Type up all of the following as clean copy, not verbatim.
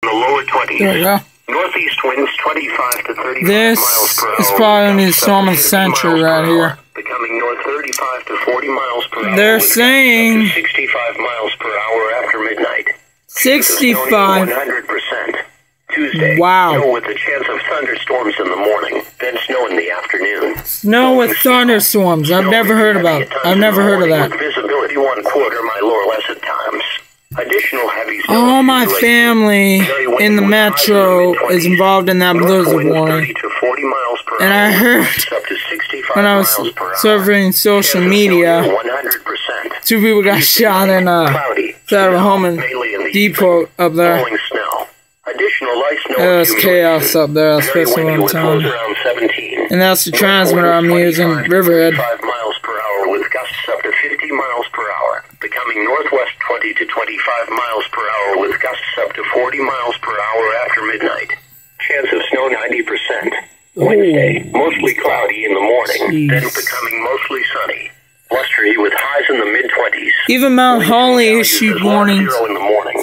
the lower 20s. There we go. Northeast winds 25 to 35 This miles per hour. is probably going to be the storm of the century right here. Becoming north 35 to 40 miles per hour. They're saying 65 miles per hour after midnight. 65. 100%. Tuesday. Wow. Snow with a chance of thunderstorms in the morning, then snow in the afternoon. Snow with thunderstorms. I've never heard about it. I've never heard of that. With visibility 1/4 mile or less at times. Additional heavy snow. All my family in the metro is involved in that blizzard warning. And I heard when I was surfing social media, 2 people got shot in Oklahoma Depot up there. It was chaos up there, that's basically what I'm telling you. And that's the transmitter I'm using, Riverhead. 5 miles per hour with gusts up to 50 miles per hour. Becoming northwest 20 to 25 miles per hour with gusts up to 40 miles per hour after midnight. Chance of snow 90%. Wednesday, mostly cloudy in the morning, then becoming mostly sunny. Blustery with highs in the mid-20s. Even Mount Holly issued warnings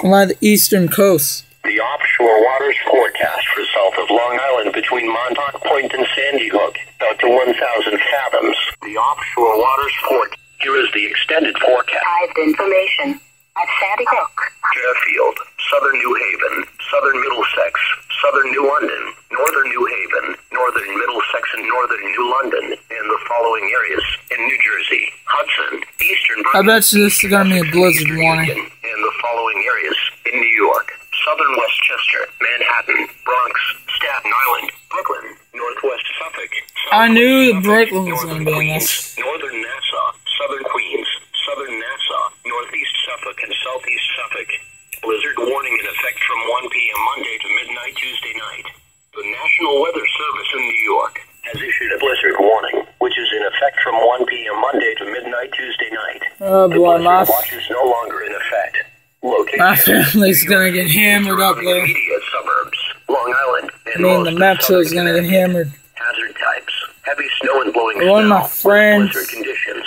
along the eastern coast. The offshore waters forecast for south of Long Island between Montauk Point and Sandy Hook, out to 1,000 fathoms. The offshore waters forecast. Here is the extended forecast. Information at Sandy Hook, Fairfield, southern New Haven, southern Middlesex, southern New London, northern New Haven, northern Middlesex and northern New London, and the following areas in New Jersey, Hudson, eastern I bet you this is going to be a blizzard warning. And the following areas in New York, southern Westchester, Manhattan, Bronx, Staten Island, Brooklyn, northwest Suffolk. I knew the Brooklyn was going to be in this. Northern Nassau, southern Queens, southern Nassau, northeast Suffolk and southeast Suffolk. Blizzard warning in effect from 1 p.m. Monday to midnight Tuesday night. The National Weather Service in New York has issued a blizzard warning, which is in effect from 1 p.m. Monday to midnight Tuesday night. Oh boy, my watch is no longer in effect. My family's gonna get hammered up there. Immediate suburbs, Long Island, and the metro is gonna get hammered. Hazard types: heavy snow and blowing snow. One of my friends. Blizzard conditions.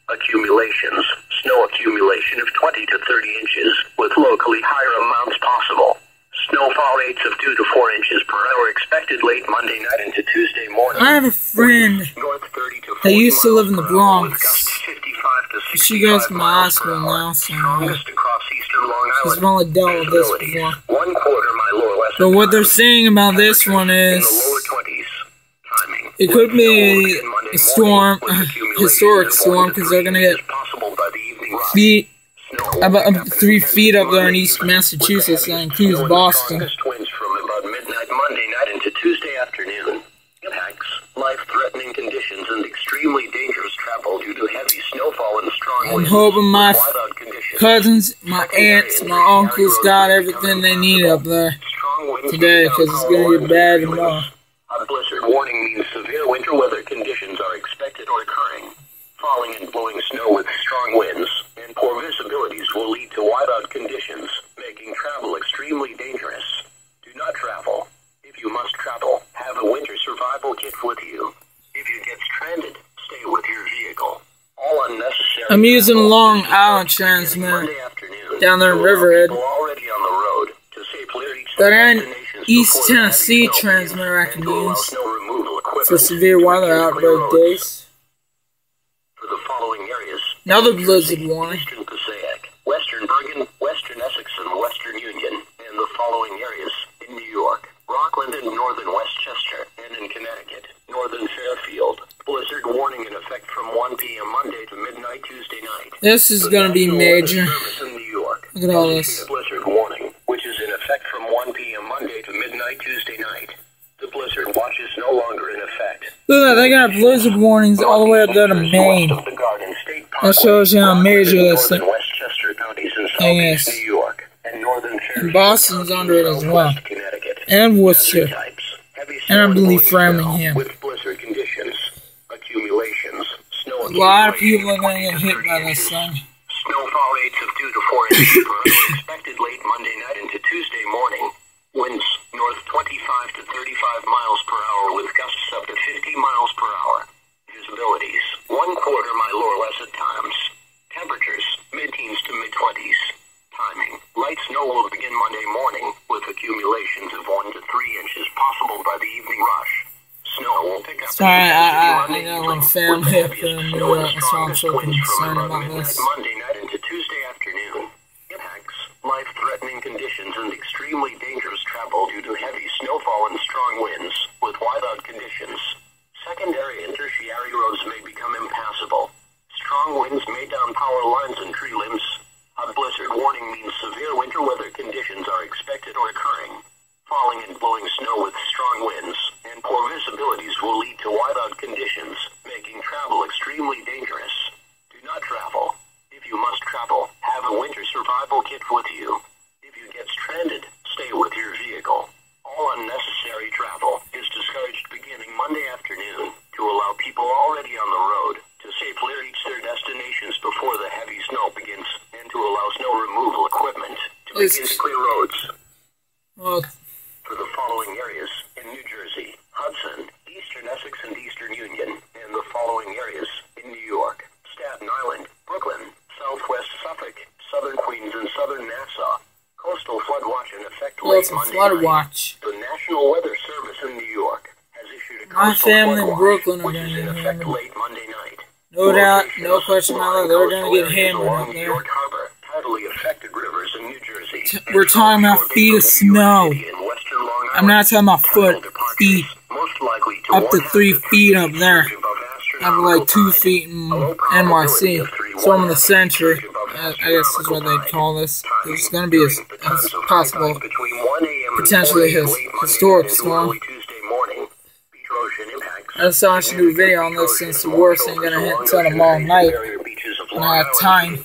Accumulations: snow accumulation of 20 to 30 inches, with locally higher amounts possible. Snowfall rates of 2 to 4 inches per hour expected late Monday night into Tuesday morning. I have a friend that used to live in the Bronx. She goes to my hospital now, so she's only dealt with this before. But what they're saying about this one is it could be a storm, a historic storm, because they're going to get about 3 feet up there in East Massachusetts. That includes Boston. Winds from about midnight Monday night into Tuesday afternoon. Impacts, life-threatening conditions, and extremely dangerous travel due to heavy snowfall and strong winds. I'm hoping my cousins, my aunts, my uncles got everything they need up there today, because it's going to get bad tomorrow. A blizzard warning means severe winter weather conditions are expected or occurring. Falling and blowing snow with strong winds and poor visibilities will lead to whiteout conditions, making travel extremely dangerous. Do not travel. If you must travel, have a winter survival kit with you. If you get stranded, stay with your vehicle. All unnecessary. I'm using a Long Island transmitter down there in Riverhead. But an East Tennessee transmitter I can use for severe weather outbreak days. For the following areas: another blizzard warning. Eastern Passaic, Western Bergen, Western Essex, and Western Union, and the following areas in New York, Rockland and northern Westchester, and in Connecticut, northern Fairfield. Blizzard warning in effect from 1 p.m. Monday to midnight Tuesday night. This is going to be major. Look at all this. Blizzard warning, which is in effect from 1 p.m. Monday to midnight Tuesday night. The blizzard watch is no longer in effect. Look at that, they got blizzard warnings all the way up there to Maine. That shows you how major this thing is. And Boston's under it as well. And Worcester. And I believe Framingham. A lot of people are going to get hit by this thing. Snowfall rates of 2 to 4 inches per hour expected late Monday night into Tuesday morning. Winds north 25 to 35 miles per hour with gusts up to 50 miles per hour. Visibilities 1/4 mile or less at times. Temperatures mid-teens to mid-20s. Timing: light snow will begin Monday morning with accumulation Sorry, I got a little family up there in New York, that's why I'm so concerned about this. Monday night into Tuesday afternoon. Impacts, life-threatening conditions, and extremely dangerous travel due to heavy snowfall and strong winds, with whiteout conditions. Secondary and tertiary roads may become impassable. Strong winds may down power lines and tree limbs. A blizzard warning means severe winter weather conditions are expected or occurring. Falling and blowing snow with strong winds and poor visibilities will lead to whiteout conditions, making travel extremely dangerous. Do not travel. If you must travel, have a winter survival kit with you. If you get stranded, stay with your vehicle. All unnecessary travel is discouraged beginning Monday afternoon to allow people already on the road to safely reach their destinations before the heavy snow begins, and to allow snow removal equipment to begin to clear roads. Well, for the following areas in New Jersey, Hudson, Eastern Essex and Eastern Union, and the following areas in New York, Staten Island, Brooklyn, Southwest Suffolk, Southern Queens, and Southern Nassau. Coastal flood watch in effect late Monday night. The National Weather Service in New York has issued a coastal flood watch, which is in effect late Monday night. No doubt, no question about it, they're going to get hammered up there. York Harbor, tidally affected rivers in New Jersey. We're talking about feet of snow. I'm not talking about foot, feet. Up to 3 feet up there. Up to like 2 feet in NYC. Storm of the century, I guess is what they call this. There's going to be a possible, potentially historic storm. I just thought I should do a video on this since the worst ain't going to hit until tomorrow night. And I have time.